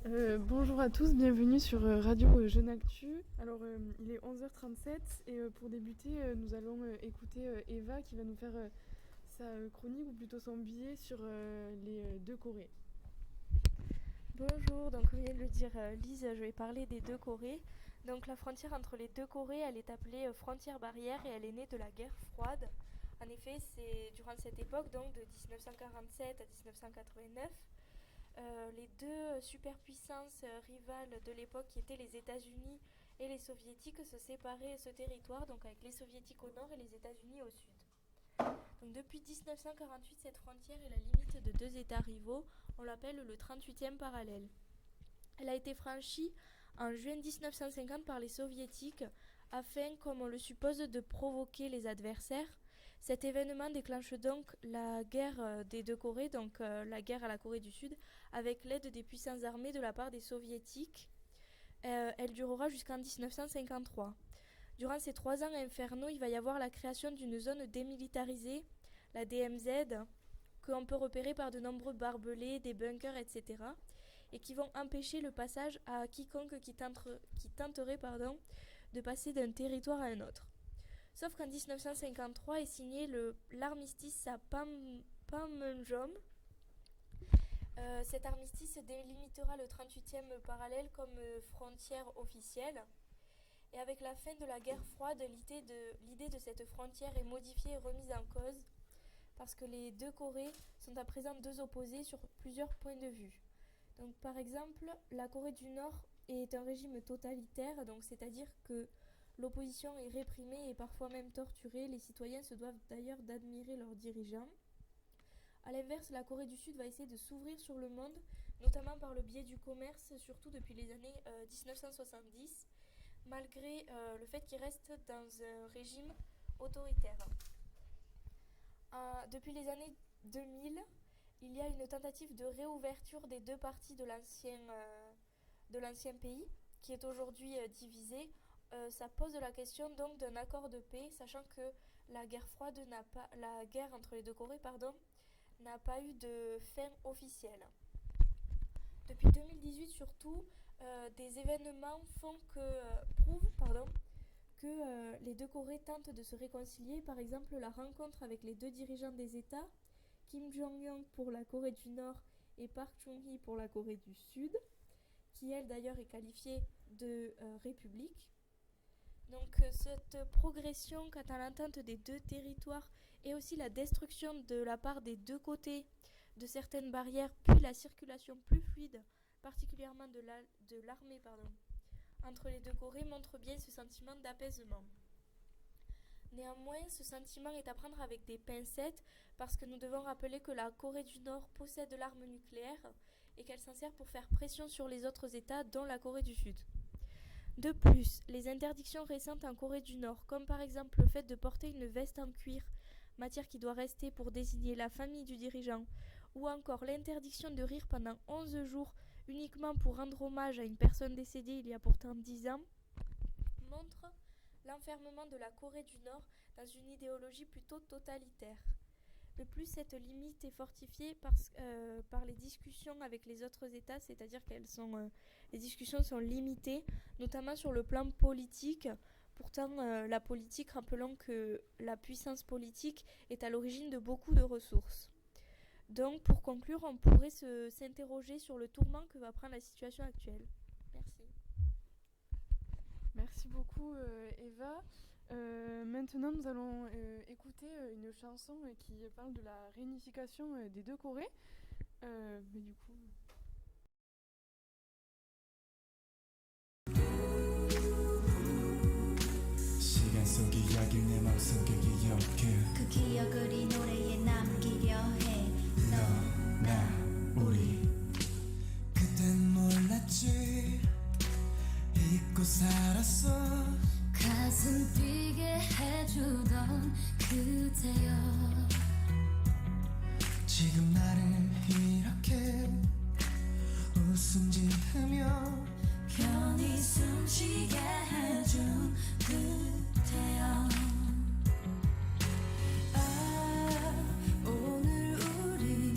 Bonjour à tous, bienvenue sur Radio Jeune Actu. Alors il est 11h37 et pour débuter nous allons écouter Eva qui va nous faire sa chronique ou plutôt son billet sur les deux Corées. Bonjour, donc comme vient de le dire Lise, je vais parler des deux Corées. Donc la frontière entre les deux Corées, elle est appelée frontière barrière et elle est née de la guerre froide. En effet, c'est durant cette époque, donc de 1947 à 1989, les deux superpuissances rivales de l'époque qui étaient les États-Unis et les Soviétiques se séparaient ce territoire, donc avec les Soviétiques au nord et les États-Unis au sud. Donc depuis 1948, cette frontière est la limite de deux États rivaux. On l'appelle le 38e parallèle. Elle a été franchie en juin 1950 par les Soviétiques afin, comme on le suppose, de provoquer les adversaires. Cet événement déclenche donc la guerre des deux Corées, donc la guerre à la Corée du Sud, avec l'aide des puissances armées de la part des Soviétiques. Elle durera jusqu'en 1953. Durant ces 3 ans infernaux, il va y avoir la création d'une zone démilitarisée, la DMZ, qu'on peut repérer par de nombreux barbelés, des bunkers, etc., et qui vont empêcher le passage à quiconque qui tenterait de passer d'un territoire à un autre. Sauf qu'en 1953 est signé l'armistice à Panmunjom. Cet armistice délimitera le 38e parallèle comme frontière officielle. Et avec la fin de la guerre froide, l'idée de cette frontière est modifiée et remise en cause parce que les deux Corées sont à présent deux opposés sur plusieurs points de vue. Donc, par exemple, la Corée du Nord est un régime totalitaire, donc c'est-à-dire que l'opposition est réprimée et parfois même torturée. Les citoyens se doivent d'ailleurs d'admirer leurs dirigeants. A l'inverse, la Corée du Sud va essayer de s'ouvrir sur le monde, notamment par le biais du commerce, surtout depuis les années 1970, malgré le fait qu'il reste dans un régime autoritaire. Depuis les années 2000, il y a une tentative de réouverture des deux parties de l'ancien pays, qui est aujourd'hui divisé. Ça pose la question donc d'un accord de paix, sachant que la guerre entre les deux Corées, n'a pas eu de fin officielle. Depuis 2018 surtout, des événements prouvent que les deux Corées tentent de se réconcilier. Par exemple, la rencontre avec les deux dirigeants des États, Kim Jong-un pour la Corée du Nord et Park Chung-hee pour la Corée du Sud, qui elle d'ailleurs est qualifiée de république. Donc cette progression quant à l'entente des deux territoires et aussi la destruction de la part des deux côtés de certaines barrières, puis la circulation plus fluide, particulièrement de l'armée entre les deux Corées, montre bien ce sentiment d'apaisement. Néanmoins, ce sentiment est à prendre avec des pincettes parce que nous devons rappeler que la Corée du Nord possède l'arme nucléaire et qu'elle s'en sert pour faire pression sur les autres États, dont la Corée du Sud. De plus, les interdictions récentes en Corée du Nord, comme par exemple le fait de porter une veste en cuir, matière qui doit rester pour désigner la famille du dirigeant, ou encore l'interdiction de rire pendant 11 jours uniquement pour rendre hommage à une personne décédée il y a pourtant 10 ans, montrent l'enfermement de la Corée du Nord dans une idéologie plutôt totalitaire. De plus, cette limite est fortifiée par les discussions avec les autres États, c'est-à-dire que les discussions sont limitées, notamment sur le plan politique. Pourtant, la politique, rappelons que la puissance politique est à l'origine de beaucoup de ressources. Donc, pour conclure, on pourrait s'interroger sur le tourment que va prendre la situation actuelle. Merci. Merci beaucoup Eva. Maintenant nous allons écouter une chanson qui parle de la réunification des deux Corées. Mais du coup... 시간 속 이야기를 내 맘속에 기억해 그 기억을 이 노래에 남기려 해 너, 나, 우리 그땐 몰랐지 잊고 살았어 가슴 뛰게 해주던 그대여 지금 나를 이렇게 웃음 지으며 편히 숨쉬게 해준 그대여 아 오늘 우리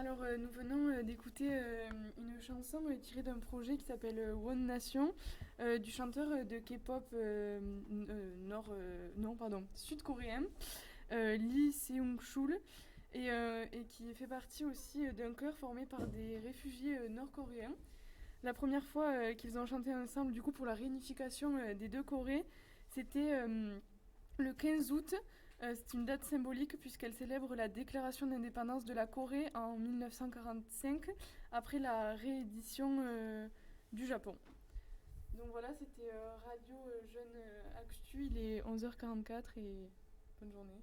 Alors, nous venons d'écouter une chanson tirée d'un projet qui s'appelle One Nation, du chanteur de K-pop sud-coréen, Lee Seung-chul, et qui fait partie aussi d'un chœur formé par des réfugiés nord-coréens. La première fois qu'ils ont chanté ensemble, du coup, pour la réunification des deux Corées, c'était le 15 août. C'est une date symbolique puisqu'elle célèbre la déclaration d'indépendance de la Corée en 1945, après la réédition du Japon. Donc voilà, c'était Radio Jeune Actu, il est 11h44 et bonne journée.